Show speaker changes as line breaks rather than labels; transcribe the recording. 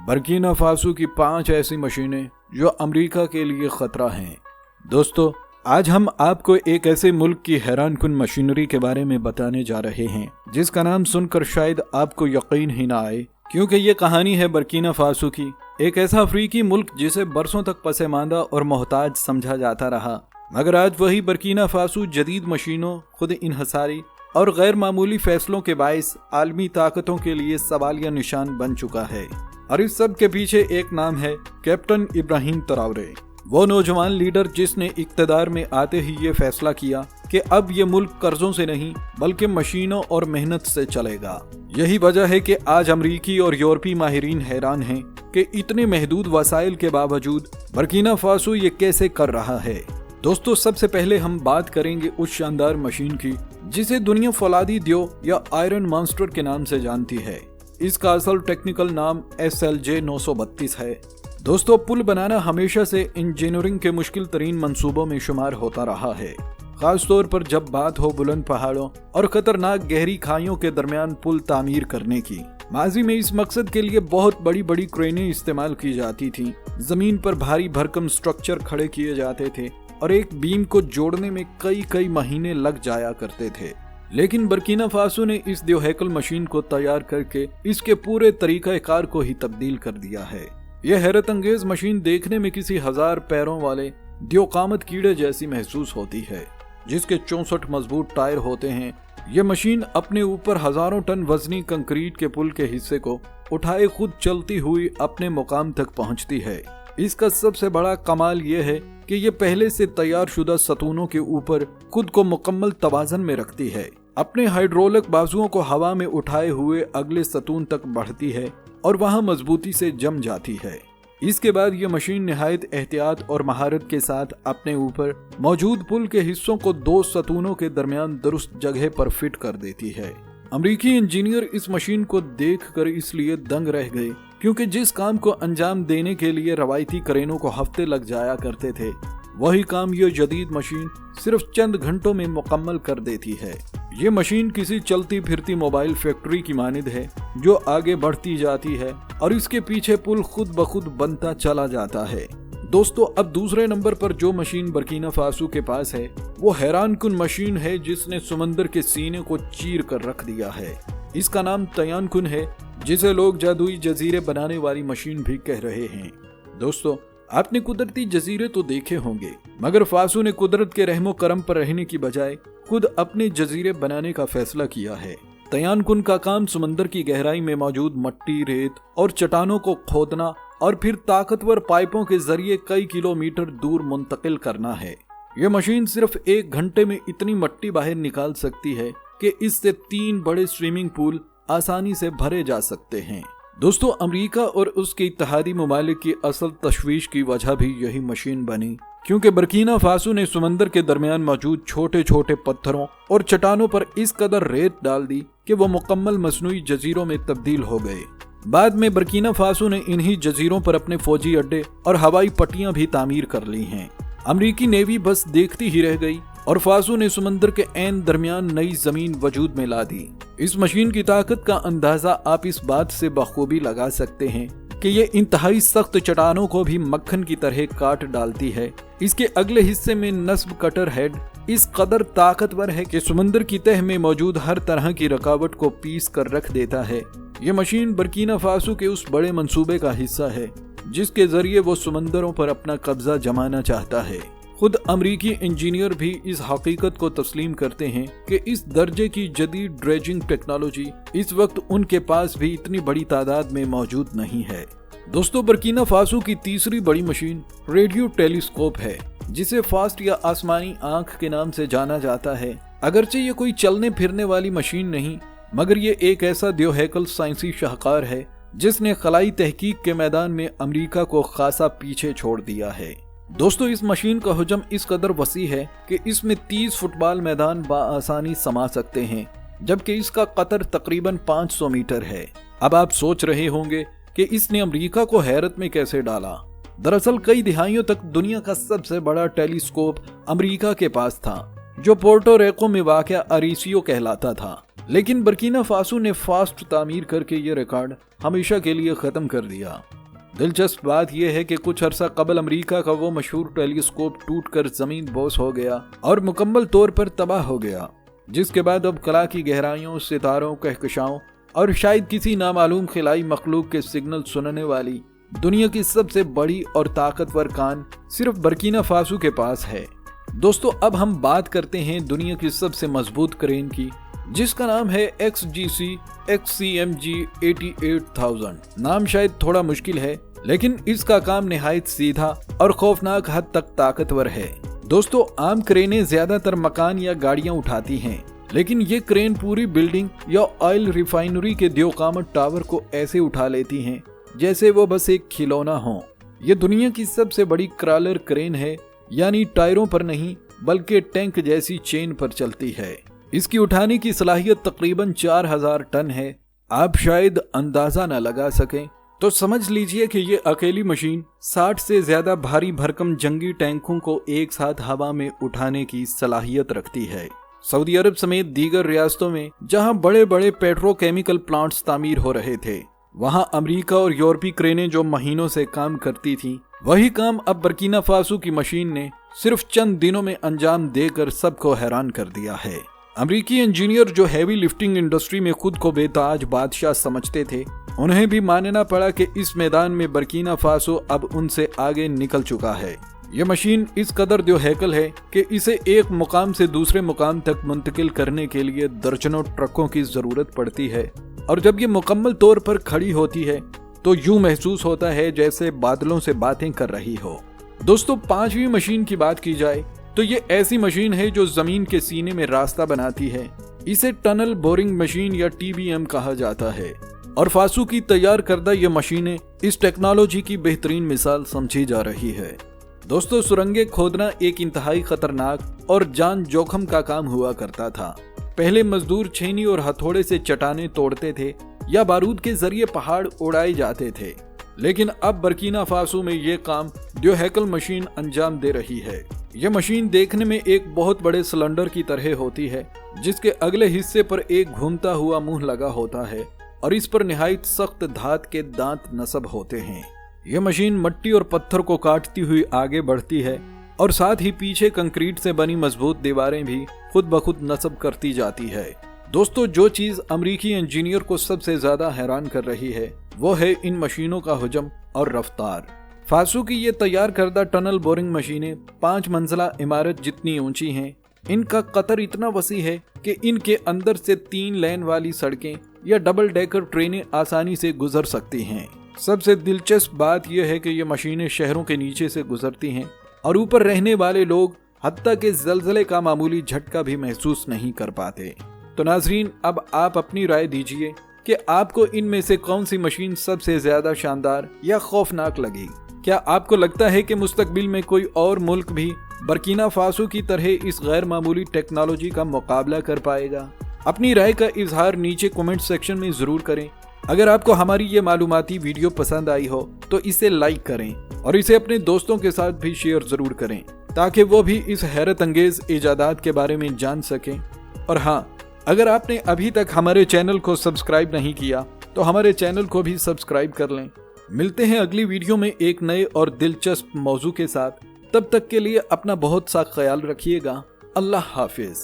Burkina Faso की 5 ऐसी मशीनें जो अमेरिका के लिए खतरा हैं। दोस्तों, आज हम आपको एक ऐसे मुल्क की हैरानकुन मशीनरी के बारे में बताने जा रहे हैं जिसका नाम सुनकर शायद आपको यकीन ही ना आए, क्योंकि ये कहानी है बर्किना फासो की, एक ऐसा अफ्रीकी मुल्क जिसे बरसों तक पसमानदा और मोहताज समझा जाता रहा, मगर आज वही बर्किना फासो जदीद मशीनों, खुद इन्हसारी और गैर मामूली फैसलों के बाइस आलमी ताकतों के लिए सवालिया निशान बन चुका है। और इस सब के पीछे एक नाम है कैप्टन इब्राहिम ट्राओरे, वो नौजवान लीडर जिसने इक्तदार में आते ही ये फैसला किया कि अब ये मुल्क कर्जों से नहीं बल्कि मशीनों और मेहनत से चलेगा। यही वजह है कि आज अमरीकी और यूरोपी माहिरीन हैरान हैं कि इतने महदूद वसाइल के बावजूद बर्किना फासो ये कैसे कर रहा है। दोस्तों, सबसे पहले हम बात करेंगे उस शानदार मशीन की जिसे दुनिया फौलादी द्यो या आयरन मॉन्स्टर के नाम से जानती है। इसका असल टेक्निकल नाम SLJ 932 है। दोस्तों, पुल बनाना हमेशा से इंजीनियरिंग के मुश्किल तरीन मंसूबों में शुमार होता रहा है, खास तौर पर जब बात हो बुलंद पहाड़ों और खतरनाक गहरी खाइयों के दरमियान पुल तामीर करने की। माजी में इस मकसद के लिए बहुत बड़ी बड़ी क्रेनें इस्तेमाल की जाती थी, जमीन पर भारी भरकम स्ट्रक्चर खड़े किए जाते थे और एक बीम को जोड़ने में कई महीने लग जाया करते थे। लेकिन बर्किना फासो ने इस द्योहैकल मशीन को तैयार करके इसके पूरे तरीकाकार को ही तब्दील कर दिया है। यह हैरत अंगेज मशीन देखने में किसी 1000 पैरों वाले द्योकामत कीड़े जैसी महसूस होती है, जिसके 64 मजबूत टायर होते हैं। यह मशीन अपने ऊपर हजारों टन वजनी कंक्रीट के पुल के हिस्से को उठाए खुद चलती हुई अपने मुकाम तक पहुंचती है। इसका सबसे बड़ा कमाल यह है कि यह पहले से तैयार शुदा सतूनों के ऊपर खुद को मुकम्मल तवाज़न में रखती है। अपने हाइड्रोलिक बाजुओं को हवा में उठाए हुए अगले सतून तक बढ़ती है और वहां मजबूती से जम जाती है। इसके बाद यह मशीन निहायत एहतियात और महारत के साथ अपने ऊपर मौजूद पुल के हिस्सों को 2 सतूनों के दरमियान दुरुस्त जगह पर फिट कर देती है। अमरीकी इंजीनियर इस मशीन को देखकर इसलिए दंग रह गए क्योंकि जिस काम को अंजाम देने के लिए रवायती क्रेनों को हफ्ते लग जाया करते थे, वही काम ये जदीद मशीन सिर्फ चंद घंटों में मुकम्मल कर देती है। ये मशीन किसी चलती फिरती मोबाइल फैक्ट्री की मानिंद है जो आगे बढ़ती जाती है और इसके पीछे पुल खुद ब खुद बनता चला जाता है। दोस्तों, अब दूसरे नंबर पर जो मशीन बर्किना फासो के पास है वो हैरानकुन मशीन है जिसने समंदर के सीने को चीर कर रख दिया है। इसका नाम तयानकुन है, जिसे लोग जादुई जजीरे बनाने वाली मशीन भी कह रहे हैं। दोस्तों, आपने कुदरती जजीरे तो देखे होंगे, मगर फासो ने कुदरत के रहमो करम पर रहने की बजाय खुद अपने जजीरे बनाने का फैसला किया है। तयानकुन का काम समंदर की गहराई में मौजूद मट्टी, रेत और चट्टानों को खोदना और फिर ताकतवर पाइपों के जरिए कई किलोमीटर दूर मुंतकिल करना है। यह मशीन सिर्फ 1 घंटे में इतनी मट्टी बाहर निकाल सकती है कि इससे 3 बड़े स्विमिंग पूल आसानी से भरे जा सकते हैं। दोस्तों, अमेरिका और उसके इत्तेहादी ममालिक की असल तशवीश की वजह भी यही मशीन बनी, क्योंकि बर्किना फासो ने समंदर के दरमियान मौजूद छोटे छोटे पत्थरों और चट्टानों पर इस कदर रेत डाल दी कि वो मुकम्मल मसनूई जजीरों में तब्दील हो गए। बाद में बर्किना फासो ने इन्हीं जजीरों पर अपने फौजी अड्डे और हवाई पट्टियां भी तामीर कर ली हैं। अमरीकी नेवी बस देखती ही रह गई और फासो ने समंदर के ऐन दरमियान नई जमीन वजूद में ला दी। इस मशीन की ताकत का अंदाजा आप इस बात से बखूबी लगा सकते हैं कि ये इंतहाई सख्त चट्टानों को भी मक्खन की तरह काट डालती है। इसके अगले हिस्से में नस्ब कटर हेड इस कदर ताकतवर है कि समंदर की तह में मौजूद हर तरह की रुकावट को पीस कर रख देता है। ये मशीन बर्किना फासो के उस बड़े मंसूबे का हिस्सा है जिसके जरिए वो समंदरों पर अपना कब्जा जमाना चाहता है। खुद अमरीकी इंजीनियर भी इस हकीकत को तस्लीम करते हैं कि इस दर्जे की जदीद ड्रेजिंग टेक्नोलॉजी इस वक्त उनके पास भी इतनी बड़ी तादाद में मौजूद नहीं है। दोस्तों, बर्किना फासो की तीसरी बड़ी मशीन रेडियो टेलीस्कोप है, जिसे फास्ट या आसमानी आंख के नाम से जाना जाता है। अगरचे ये कोई चलने फिरने वाली मशीन नहीं, मगर ये एक ऐसा द्योहैकल साइंसी शाहकार है जिसने खलाई तहकीक के मैदान में अमेरिका को खासा पीछे छोड़ दिया है। दोस्तों, इस मशीन का हुजम इस कदर वसी है कि इसमें 30 फुटबॉल मैदान बाआसानी समा सकते हैं, जबकि इसका कतर तकरीबन 500 मीटर है। अब आप सोच रहे होंगे कि इसने अमेरिका को हैरत में कैसे डाला। दरअसल कई दिहाइयों तक दुनिया का सबसे बड़ा टेलीस्कोप अमेरिका के पास था, जो पोर्टो रिको में वाक़या अरीसियो कहलाता था। लेकिन बर्किना फासो ने फास्ट तामीर करके ये रिकॉर्ड हमेशा के लिए खत्म कर दिया। दिलचस्प बात यह है कि कुछ अरसा कबल अमेरिका का वो मशहूर टेलीस्कोप टूटकर जमीन बोस हो गया और मुकम्मल तौर पर तबाह हो गया, जिसके बाद अब कला की गहराइयों, सितारों, कहकशाओं और शायद किसी नामालूम खिलाई मखलूक के सिग्नल सुनने वाली दुनिया की सबसे बड़ी और ताकतवर कान सिर्फ बर्किना फासो के पास है। दोस्तों, अब हम बात करते हैं दुनिया की सबसे मजबूत क्रेन की, जिसका नाम है XGC XCMG 88,000। नाम शायद थोड़ा मुश्किल है, लेकिन इसका काम निहायत सीधा और खौफनाक हद तक ताकतवर है। दोस्तों, आम क्रेनें ज्यादातर मकान या गाड़ियां उठाती हैं, लेकिन ये क्रेन पूरी बिल्डिंग या ऑयल रिफाइनरी के द्योकामत टावर को ऐसे उठा लेती हैं जैसे वो बस एक खिलौना हो। ये दुनिया की सबसे बड़ी क्रॉलर क्रेन है, यानी टायरों पर नहीं बल्कि टैंक जैसी चेन पर चलती है। इसकी उठाने की सलाहियत तकरीबन 4000 टन है। आप शायद अंदाजा न लगा सकें, तो समझ लीजिए कि ये अकेली मशीन 60 से ज्यादा भारी भरकम जंगी टैंकों को एक साथ हवा में उठाने की सलाहियत रखती है। सऊदी अरब समेत दीगर रियासतों में जहां बड़े बड़े पेट्रोकेमिकल प्लांट्स तामीर हो रहे थे, वहां अमेरिका और यूरोपीय क्रेनें जो महीनों से काम करती थीं, वही काम अब बर्किना फासो की मशीन ने सिर्फ चंद दिनों में अंजाम देकर सबको हैरान कर दिया है। अमेरिकी इंजीनियर जो हैवी लिफ्टिंग इंडस्ट्री में खुद को बेताज बादशाह समझते थे, उन्हें भी मानना पड़ा कि इस मैदान में बर्किना फासो अब उनसे आगे निकल चुका है। यह मशीन इस कदर द्योहैकल है कि इसे एक मुकाम से दूसरे मुकाम तक मुंतकिल करने के लिए दर्जनों ट्रकों की जरूरत पड़ती है, और जब ये मुकम्मल तौर पर खड़ी होती है तो यूं महसूस होता है जैसे बादलों से बातें कर रही हो। दोस्तों, 5वीं मशीन की बात की जाए तो ये ऐसी मशीन है जो जमीन के सीने में रास्ता बनाती है। इसे टनल बोरिंग मशीन या TBM कहा जाता है, और फासो की तैयार करदा ये मशीनें इस टेक्नोलॉजी की बेहतरीन मिसाल समझी जा रही है। दोस्तों, सुरंगें खोदना एक इंतहाई खतरनाक और जान जोखम का काम हुआ करता था। पहले मजदूर छेनी और हथौड़े से चट्टानें तोड़ते थे या बारूद के जरिए पहाड़ उड़ाए जाते थे, लेकिन अब बर्किना फासो में ये काम द्योहैकल मशीन अंजाम दे रही है। यह मशीन देखने में एक बहुत बड़े सिलेंडर की तरह होती है, जिसके अगले हिस्से पर एक घूमता हुआ मुंह लगा होता है और इस पर निहायत सख्त धात के दांत नस्ब होते हैं। यह मशीन मिट्टी और पत्थर को काटती हुई आगे बढ़ती है और साथ ही पीछे कंक्रीट से बनी मजबूत दीवारें भी खुद ब खुद नस्ब करती जाती है। दोस्तों, जो चीज अमेरिकी इंजीनियर को सबसे ज्यादा हैरान कर रही है वो है इन मशीनों का हुजम और रफ्तार। फासो की ये तैयार करदा टनल बोरिंग मशीनें 5 मंजिला इमारत जितनी ऊंची हैं। इनका कतर इतना वसी है कि इनके अंदर से 3 लेन वाली सड़कें या डबल डेकर ट्रेनें आसानी से गुजर सकती हैं। सबसे दिलचस्प बात यह है कि ये मशीनें शहरों के नीचे से गुजरती हैं और ऊपर रहने वाले लोग हत्ता के ज़लज़ले का मामूली झटका भी महसूस नहीं कर पाते। तो नाजरीन, अब आप अपनी राय दीजिए कि आपको इनमें से कौन सी मशीन सबसे ज्यादा शानदार या खौफनाक लगी। क्या आपको लगता है कि मुस्तकबिल में कोई और मुल्क भी बर्किना फासो की तरह इस गैर मामूली टेक्नोलॉजी का मुकाबला कर पाएगा? अपनी राय का इजहार नीचे कमेंट सेक्शन में जरूर करें। अगर आपको हमारी ये मालूमाती वीडियो पसंद आई हो तो इसे लाइक करें और इसे अपने दोस्तों के साथ भी शेयर जरूर करें, ताकि वो भी इस हैरत अंगेज इजादात के बारे में जान सकें। और हाँ, अगर आपने अभी तक हमारे चैनल को सब्सक्राइब नहीं किया तो हमारे चैनल को भी सब्सक्राइब कर लें। मिलते हैं अगली वीडियो में एक नए और दिलचस्प मौजू के साथ। तब तक के लिए अपना बहुत सा ख्याल रखिएगा। अल्लाह हाफिज।